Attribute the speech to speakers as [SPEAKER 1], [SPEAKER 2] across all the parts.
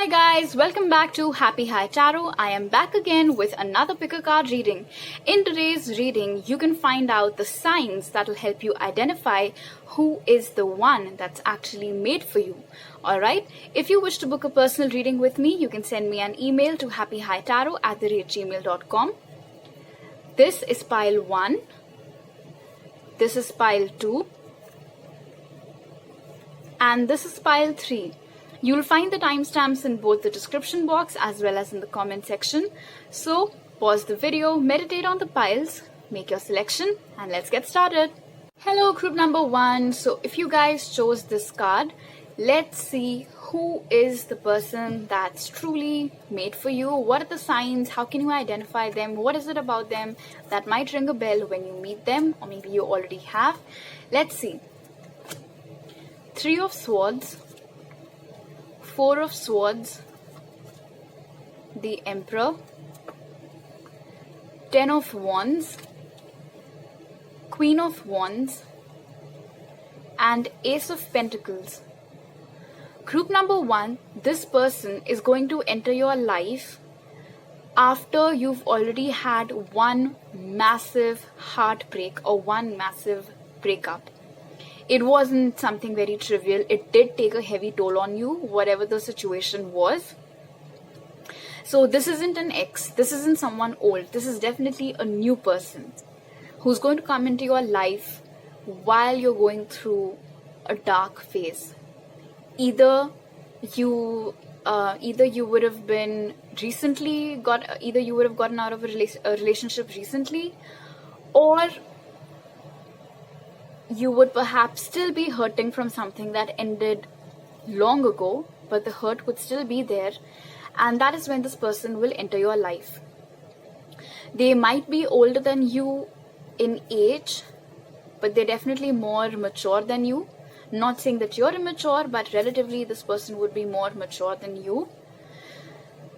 [SPEAKER 1] Hi guys, welcome back to Happy High Tarot. I am back again with another picker card reading. In today's reading, you can find out the signs that will help you identify who is the one that's actually made for you. Alright, if you wish to book a personal reading with me, you can send me an email to happyhightarot@gmail.com. This is pile 1. This is pile 2. And this is pile 3. You'll find the timestamps in both the description box as well as in the comment section. So pause the video, meditate on the piles, make your selection, and let's get started. Hello group number 1. So if you guys chose this card, let's see who is the person that's truly made for you. What are the signs? How can you identify them? What is it about them that might ring a bell when you meet them, or maybe you already have? Let's see. 3 of Swords, 4 of Swords, the Emperor, 10 of Wands, Queen of Wands, and Ace of Pentacles. Group number 1, this person is going to enter your life after you've already had one massive heartbreak or one massive breakup. It wasn't something very trivial. It did take a heavy toll on you, whatever the situation was. So this isn't an ex. This isn't someone old. This is definitely a new person who's going to come into your life while you're going through a dark phase. Either you would have been either you would have gotten out of a relationship recently, or you would perhaps still be hurting from something that ended long ago, but the hurt would still be there, and that is when this person will enter your life. They might be older than you in age, but they're definitely more mature than you. Not saying that you're immature, but relatively this person would be more mature than you.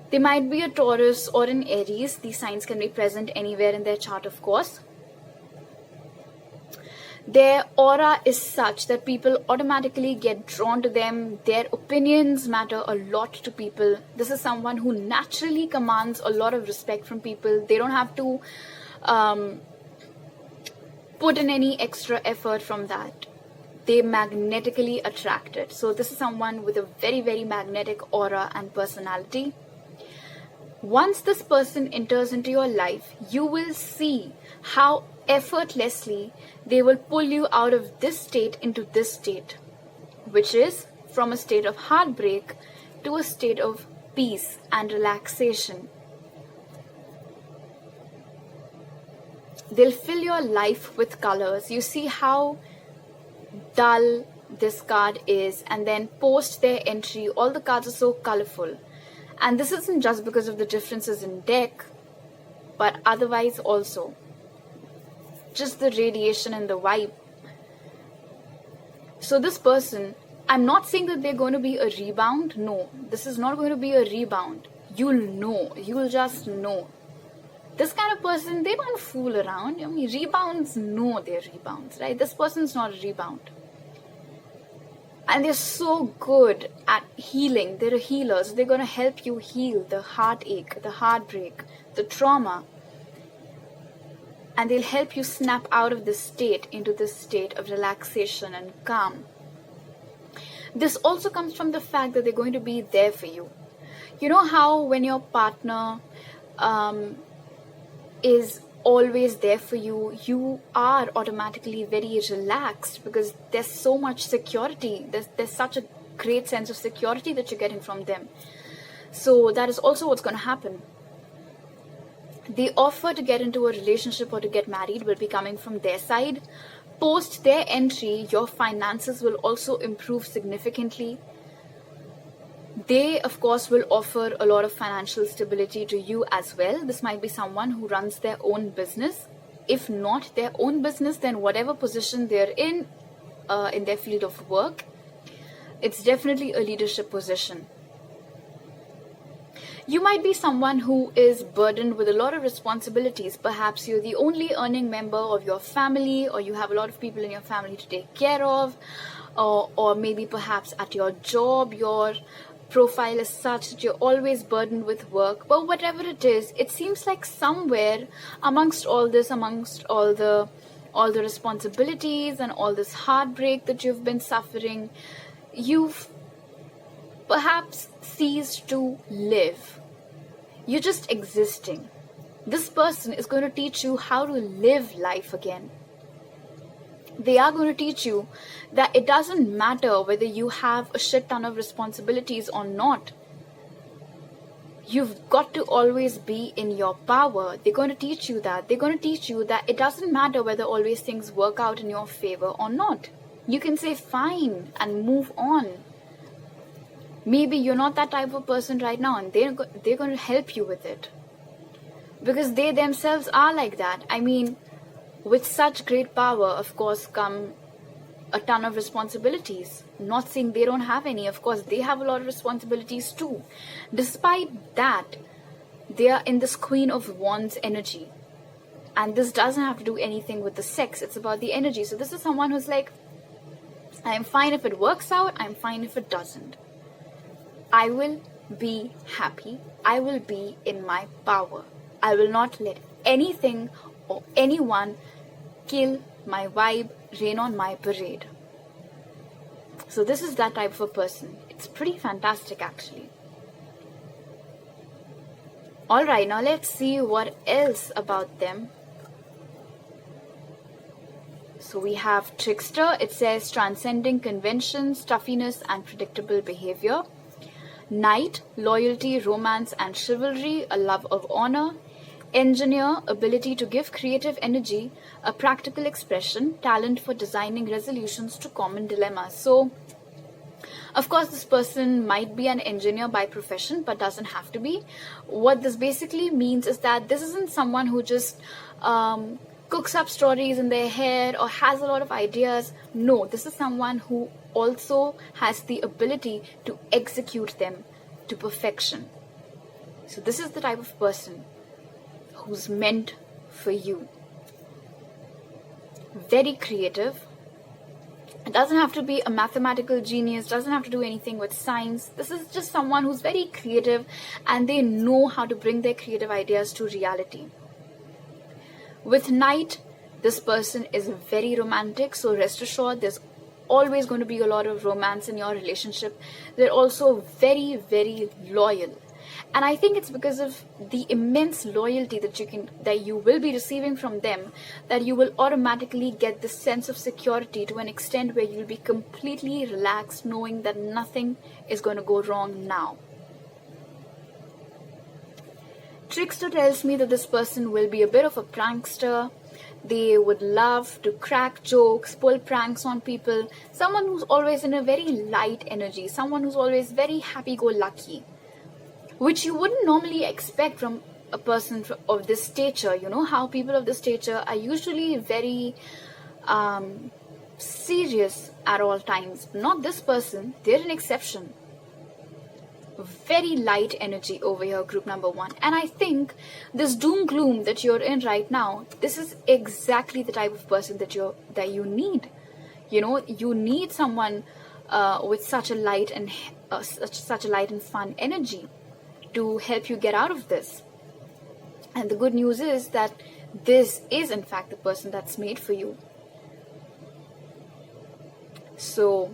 [SPEAKER 1] They might be a Taurus or an Aries. These signs can be present anywhere in their chart, of course. Their aura is such that people automatically get drawn to them. Their opinions matter a lot to people. This is someone who naturally commands a lot of respect from people. They don't have to put in any extra effort from that. They magnetically attract it. So this is someone with a very, very magnetic aura and personality. Once this person enters into your life, you will see how effortlessly they will pull you out of this state into this state, which is from a state of heartbreak to a state of peace and relaxation. They'll fill your life with colors. You see how dull this card is, and then post their entry, all the cards are so colorful. And this isn't just because of the differences in deck, but otherwise also. Just the radiation and the vibe. So this person, I'm not saying that they're going to be a rebound. No, this is not going to be a rebound. You'll know. You'll just know. This kind of person, they don't fool around. I mean, rebounds know they're rebounds, right? This person's not a rebound. And they're so good at healing. They're a healer. So they're going to help you heal the heartache, the heartbreak, the trauma. And they'll help you snap out of this state into this state of relaxation and calm. This also comes from the fact that they're going to be there for you. You know how when your partner is always there for you, you are automatically very relaxed because there's so much security. There's such a great sense of security that you're getting from them. So that is also what's going to happen. The offer to get into a relationship or to get married will be coming from their side. Post their entry, your finances will also improve significantly. They, of course, will offer a lot of financial stability to you as well. This might be someone who runs their own business. If not their own business, then whatever position they're in their field of work, it's definitely a leadership position. You might be someone who is burdened with a lot of responsibilities. Perhaps you're the only earning member of your family, or you have a lot of people in your family to take care of, or maybe perhaps at your job, you're profile is such that you're always burdened with work, but whatever it is, it seems like somewhere amongst all this, amongst all the responsibilities and all this heartbreak that you've been suffering, you've perhaps ceased to live. You're just existing. This person is going to teach you how to live life again. They are going to teach you that it doesn't matter whether you have a shit ton of responsibilities or not. You've got to always be in your power. They're going to teach you that. They're going to teach you that it doesn't matter whether always things work out in your favor or not. You can say fine and move on. Maybe you're not that type of person right now, and they're going to help you with it. Because they themselves are like that. I mean, with such great power, of course, come a ton of responsibilities. Not saying they don't have any. Of course, they have a lot of responsibilities too. Despite that, they are in this Queen of Wands energy. And this doesn't have to do anything with the sex. It's about the energy. So this is someone who's like, I'm fine if it works out. I'm fine if it doesn't. I will be happy. I will be in my power. I will not let anything or anyone kill my vibe, rain on my parade. So this is that type of a person. It's pretty fantastic actually. Alright, now let's see what else about them. So we have trickster. It says transcending conventions, stuffiness and predictable behavior. Knight, loyalty, romance and chivalry, a love of honor. Engineer, ability to give creative energy, a practical expression, talent for designing resolutions to common dilemmas. So, of course, this person might be an engineer by profession, but doesn't have to be. What this basically means is that this isn't someone who just cooks up stories in their head or has a lot of ideas. No, this is someone who also has the ability to execute them to perfection. So this is the type of person who's meant for you. Very creative. It doesn't have to be a mathematical genius, doesn't have to do anything with science. This is just someone who's very creative and they know how to bring their creative ideas to reality. With Knight, this person is very romantic, so rest assured there's always going to be a lot of romance in your relationship. They're also very, very loyal. And I think it's because of the immense loyalty that you will be receiving from them that you will automatically get this sense of security to an extent where you'll be completely relaxed knowing that nothing is going to go wrong now. Trickster tells me that this person will be a bit of a prankster. They would love to crack jokes, pull pranks on people. Someone who's always in a very light energy. Someone who's always very happy-go-lucky, which you wouldn't normally expect from a person of this stature. You know how people of this stature are usually very serious at all times. Not this person. They're an exception. Very light energy over here, group number 1. And I think this doom gloom that you're in right now, this is exactly the type of person that you need. You know, you need someone with such a light and such a light and fun energy to help you get out of this. And the good news is that this is in fact the person that's made for you. So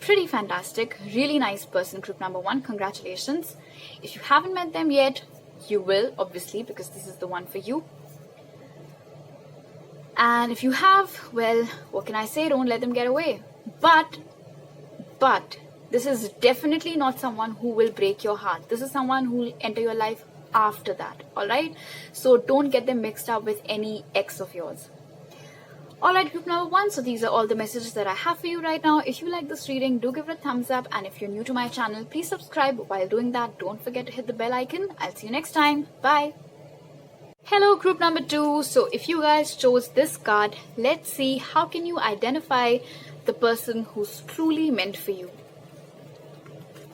[SPEAKER 1] pretty fantastic, really nice person, group number 1. Congratulations. If you haven't met them yet, you will, obviously, because this is the one for you. And if you have, well, what can I say? Don't let them get away. But this is definitely not someone who will break your heart. This is someone who will enter your life after that. Alright? So don't get them mixed up with any ex of yours. Alright, group number 1, so these are all the messages that I have for you right now. If you like this reading, do give it a thumbs up. And if you're new to my channel, please subscribe. While doing that, don't forget to hit the bell icon. I'll see you next time. Bye. Hello, group number 2. So if you guys chose this card, let's see how can you identify the person who's truly meant for you.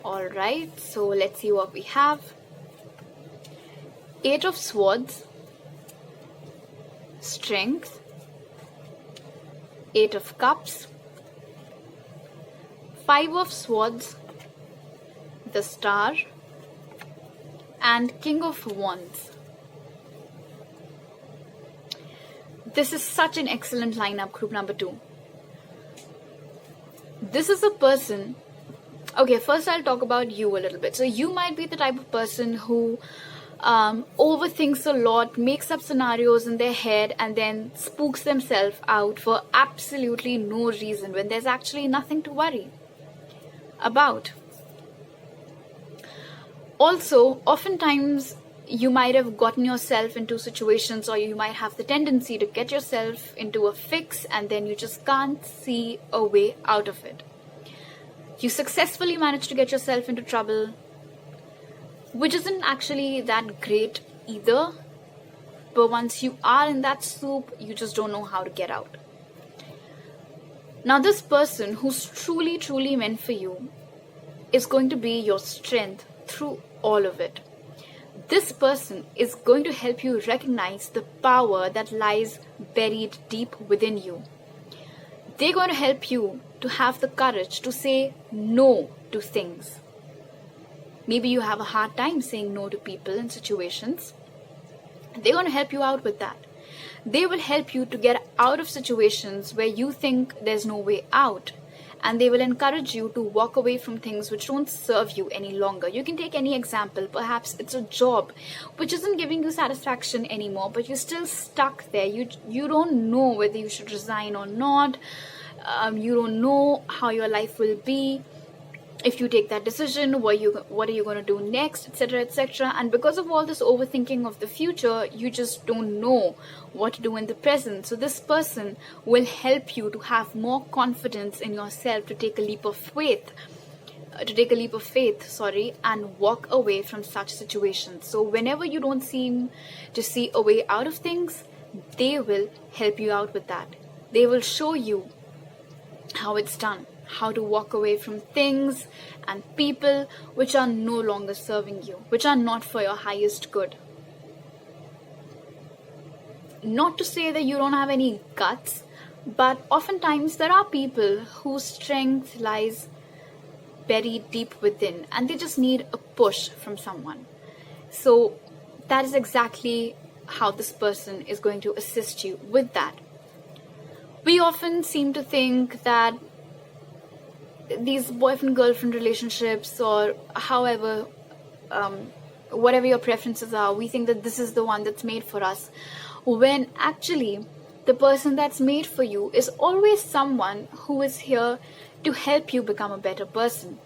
[SPEAKER 1] Alright, so let's see what we have. 8 of Swords, Strength, 8 of Cups, 5 of Swords, the Star, and King of Wands. This is such an excellent lineup, group number 2. This is a person. Okay, first I'll talk about you a little bit. So you might be the type of person who overthinks a lot, makes up scenarios in their head, and then spooks themselves out for absolutely no reason when there's actually nothing to worry about. Also, oftentimes you might have gotten yourself into situations, or you might have the tendency to get yourself into a fix and then you just can't see a way out of it. You successfully manage to get yourself into trouble, which isn't actually that great either, but once you are in that soup, you just don't know how to get out. Now, this person who's truly meant for you is going to be your strength through all of it. This person is going to help you recognize the power that lies buried deep within you. They're going to help you to have the courage to say no to things. Maybe you have a hard time saying no to people and situations. They're going to help you out with that. They will help you to get out of situations where you think there's no way out. And they will encourage you to walk away from things which don't serve you any longer. You can take any example. Perhaps it's a job which isn't giving you satisfaction anymore, but you're still stuck there. You don't know whether you should resign or not. You don't know how your life will be if you take that decision. What are you going to do next, etc., etc. And because of all this overthinking of the future, you just don't know what to do in the present. So this person will help you to have more confidence in yourself, to take a leap of faith, and walk away from such situations. So whenever you don't seem to see a way out of things, they will help you out with that. They will show you how it's done, how to walk away from things and people which are no longer serving you, which are not for your highest good. Not to say that you don't have any guts, but oftentimes there are people whose strength lies buried deep within and they just need a push from someone. So that is exactly how this person is going to assist you with that. We often seem to think that these boyfriend-girlfriend relationships, or however, whatever your preferences are, we think that this is the one that's made for us, when actually the person that's made for you is always someone who is here to help you become a better person.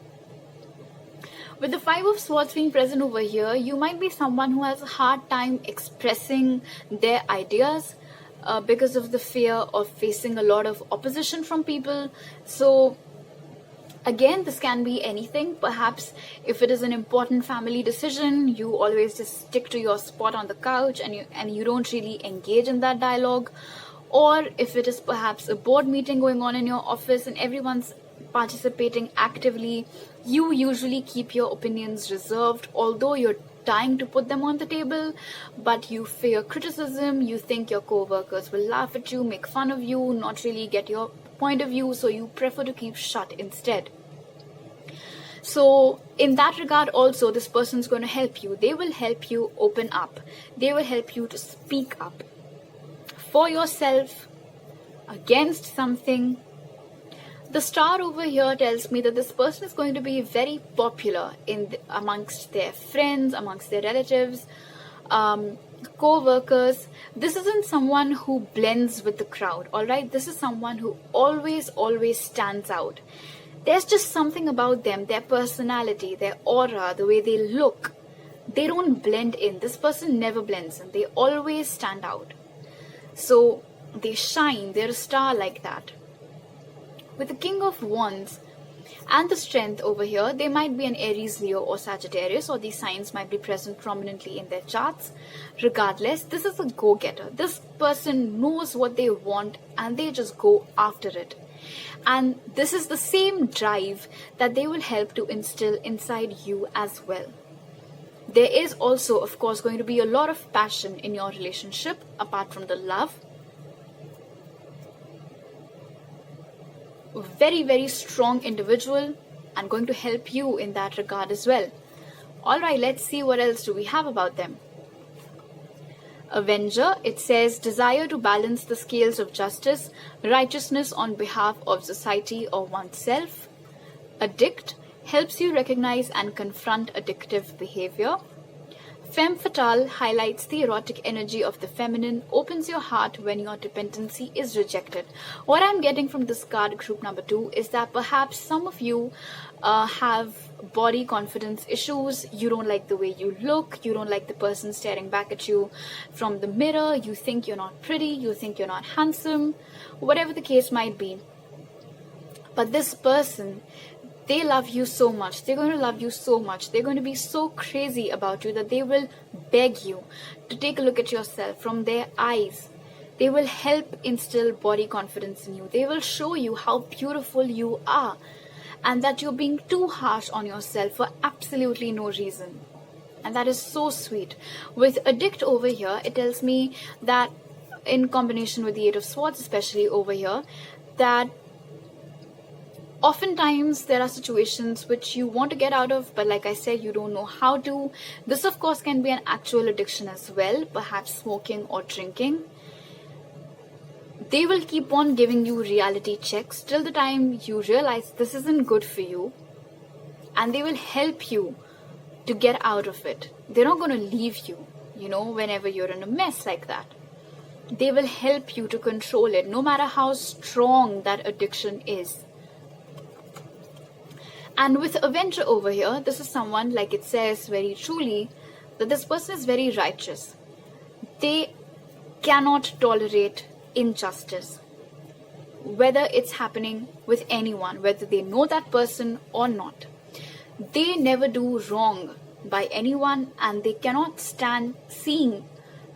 [SPEAKER 1] With the 5 of Swords being present over here, you might be someone who has a hard time expressing their ideas because of the fear of facing a lot of opposition from people. So again, this can be anything. Perhaps if it is an important family decision, you always just stick to your spot on the couch and you don't really engage in that dialogue. Or if it is perhaps a board meeting going on in your office and everyone's participating actively, you usually keep your opinions reserved, although you're dying to put them on the table, but you fear criticism. You think your co-workers will laugh at you, make fun of you, not really get your point of view, so you prefer to keep shut instead. So in that regard also, this person's going to help you. They will help you open up. They will help you to speak up for yourself, against something. The Star over here tells me that this person is going to be very popular amongst their friends, amongst their relatives, co-workers. This isn't someone who blends with the crowd, all right? This is someone who always stands out. There's just something about them, their personality, their aura, the way they look. They don't blend in. This person never blends in. They always stand out. So they shine. They're a star like that. With the King of Wands and the Strength over here, they might be an Aries, Leo or Sagittarius, or these signs might be present prominently in their charts. Regardless, this is a go-getter. This person knows what they want and they just go after it. And this is the same drive that they will help to instill inside you as well. There is also, of course, going to be a lot of passion in your relationship apart from the love. Very strong individual. and going to help you in that regard as well. Alright, let's see what else do we have about them. Avenger, it says desire to balance the scales of justice, righteousness on behalf of society or oneself. Addict, helps you recognize and confront addictive behavior. Femme fatale highlights the erotic energy of the feminine, opens your heart when your dependency is rejected. What I'm getting from this card, group number 2, is that perhaps some of you have body confidence issues. You don't like the way you look. You don't like the person staring back at you from the mirror. You think you're not pretty. You think you're not handsome. Whatever the case might be. But this person, they love you so much. They're going to love you so much. They're going to be so crazy about you that they will beg you to take a look at yourself from their eyes. They will help instill body confidence in you. They will show you how beautiful you are and that you're being too harsh on yourself for absolutely no reason. And that is so sweet. With Addict over here, it tells me that in combination with the Eight of Swords, especially over here, that oftentimes there are situations which you want to get out of, but like I said, you don't know how to. This of course can be an actual addiction as well, perhaps smoking or drinking. They will keep on giving you reality checks till the time you realize this isn't good for you, and they will help you to get out of it. They're not going to leave you, whenever you're in a mess like that. They will help you to control it, no matter how strong that addiction is. And with Avenger over here, this is someone, like it says very truly, that this person is very righteous. They cannot tolerate injustice, whether it's happening with anyone, whether they know that person or not. They never do wrong by anyone, and they cannot stand seeing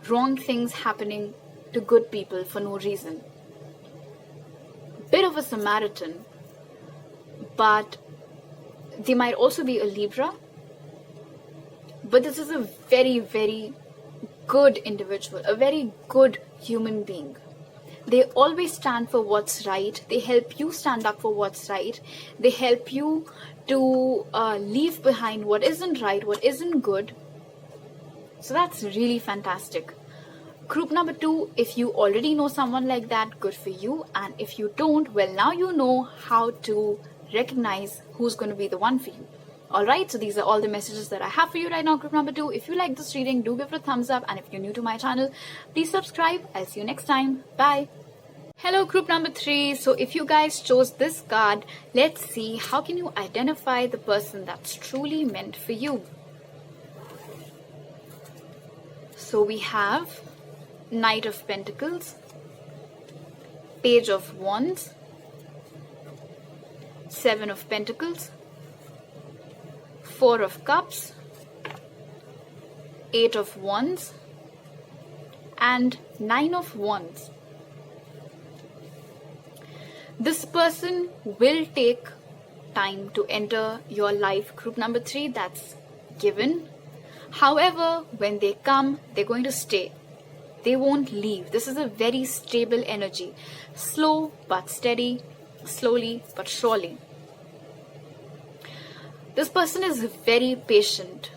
[SPEAKER 1] wrong things happening to good people for no reason. Bit of a Samaritan, but they might also be a Libra, but this is a very, very good individual, a very good human being. They always stand for what's right. They help you stand up for what's right. They help you to leave behind what isn't right, what isn't good. So that's really fantastic. Group number 2, if you already know someone like that, good for you. And if you don't, well, now you know how to recognize who's going to be the one for you. Alright, so these are all the messages that I have for you right now, group number 2. If you like this reading, do give it a thumbs up, and if you're new to my channel, please subscribe. I'll see you next time. Bye. Hello, group number 3. So if you guys chose this card, let's see how can you identify the person that's truly meant for you. So we have Knight of Pentacles, Page of Wands, Seven of Pentacles, Four of Cups, Eight of Wands, and Nine of Wands. This person will take time to enter your life, group number 3, that's given. However, when they come, they're going to stay. They won't leave. This is a very stable energy. Slow but steady, slowly but surely. This person is very patient.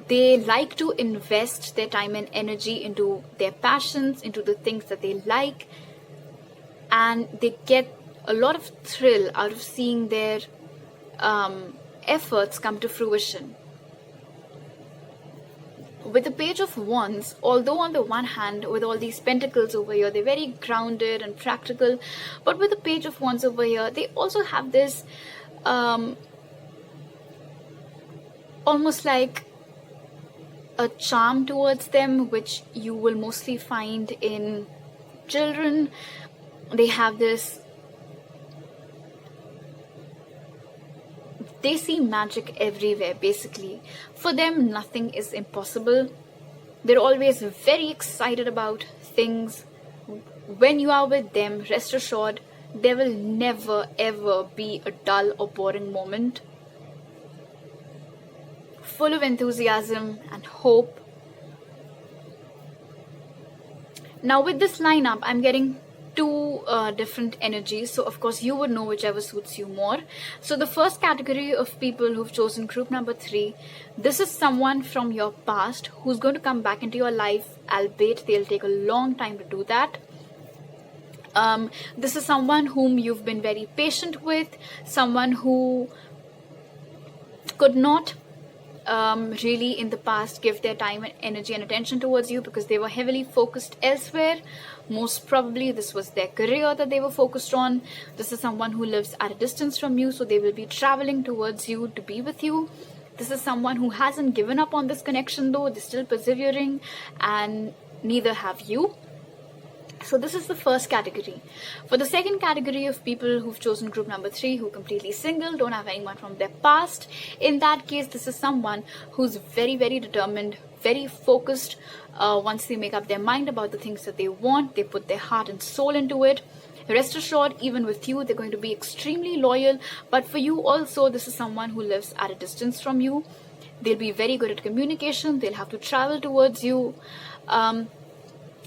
[SPEAKER 1] They like to invest their time and energy into their passions, into the things that they like, and they get a lot of thrill out of seeing their efforts come to fruition. With the Page of Wands, although on the one hand, with all these pentacles over here, they're very grounded and practical, but with the Page of Wands over here, they also have this almost like a charm towards them, which you will mostly find in children. They have this, they see magic everywhere basically. For them, nothing is impossible. They're always very excited about things. When you are with them, rest assured, there will never ever be a dull or boring moment. Full of enthusiasm and hope. Now with this lineup, I'm getting two different energies, so of course you would know whichever suits you more. So the first category of people who've chosen group number 3, this is someone from your past who's going to come back into your life, albeit they'll take a long time to do that. This is someone whom you've been very patient with, someone who could not really in the past give their time and energy and attention towards you because they were heavily focused elsewhere. Most probably this was their career that they were focused on. This is someone who lives at a distance from you, so they will be traveling towards you to be with you. This is someone who hasn't given up on this connection though, they're still persevering, and neither have you. So this is the first category. For the second category of people who've chosen group number 3, who are completely single, don't have anyone from their past, in that case this is someone who's very, very determined, very focused. Once they make up their mind about the things that they want, they put their heart and soul into it. Rest assured, even with you, they're going to be extremely loyal. But for you also, this is someone who lives at a distance from you. They'll be very good at communication. They'll have to travel towards you.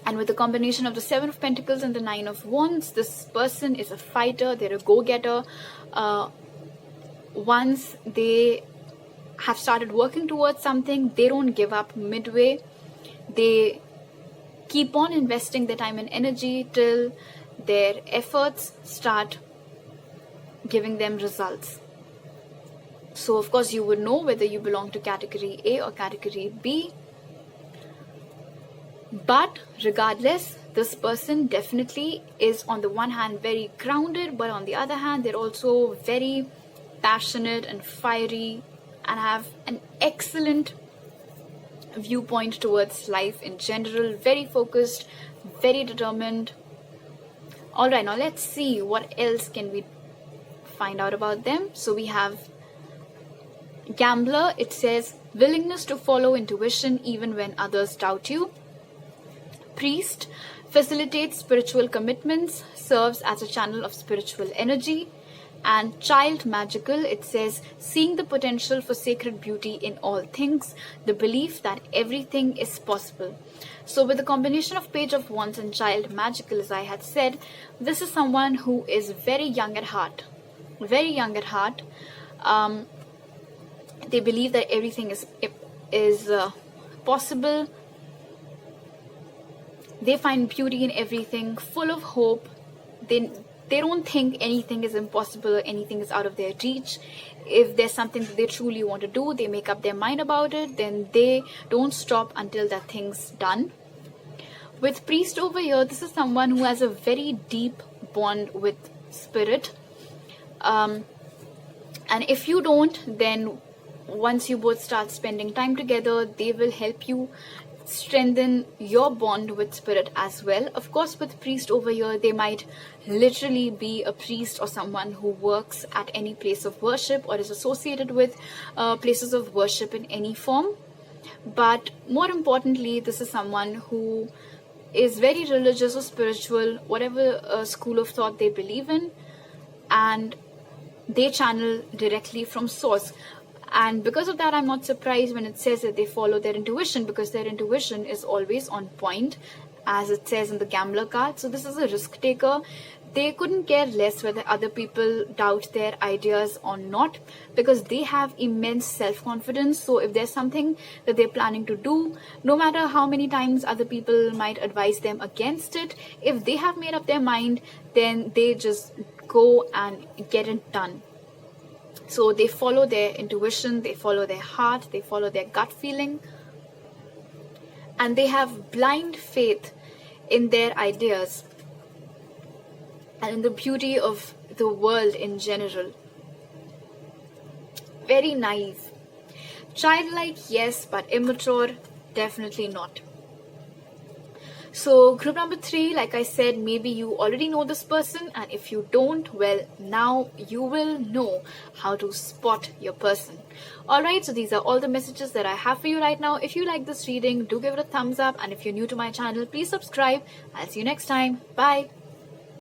[SPEAKER 1] And with the combination of the 7 of Pentacles and the 9 of Wands, this person is a fighter, they're a go-getter. Once they have started working towards something, they don't give up midway. They keep on investing their time and energy till their efforts start giving them results. So of course you would know whether you belong to category A or category B. But regardless, this person definitely is on the one hand very grounded, but on the other hand they're also very passionate and fiery and have an excellent viewpoint towards life in general, very focused, very determined. Alright, now let's see what else can we find out about them. So we have Gambler. It says willingness to follow intuition even when others doubt you. Priest facilitates spiritual commitments, serves as a channel of spiritual energy. And Child Magical, it says seeing the potential for sacred beauty in all things, the belief that everything is possible. So with the combination of Page of Wands and Child Magical, as I had said, this is someone who is very young at heart, very young at heart. They believe that everything is possible. They find beauty in everything, full of hope. They don't think anything is impossible or anything is out of their reach. If there's something that they truly want to do, they make up their mind about it, then they don't stop until that thing's done. With Priest over here, this is someone who has a very deep bond with spirit. And if you don't, then once you both start spending time together, they will help you strengthen your bond with spirit as well. Of course, with Priest over here, they might literally be a priest or someone who works at any place of worship or is associated with places of worship in any form. But more importantly, this is someone who is very religious or spiritual, whatever school of thought they believe in, and they channel directly from source. And because of that, I'm not surprised when it says that they follow their intuition, because their intuition is always on point, as it says in the Gambler card. So this is a risk taker. They couldn't care less whether other people doubt their ideas or not, because they have immense self-confidence. So if there's something that they're planning to do, no matter how many times other people might advise them against it, if they have made up their mind, then they just go and get it done. So they follow their intuition, they follow their heart, they follow their gut feeling, and they have blind faith in their ideas and in the beauty of the world in general. Very naive. Childlike, yes, but immature, definitely not. So group number 3, like I said, maybe you already know this person, and if you don't, well, now you will know how to spot your person. Alright, so these are all the messages that I have for you right now. If you like this reading, do give it a thumbs up, and if you're new to my channel, please subscribe. I'll see you next time. Bye.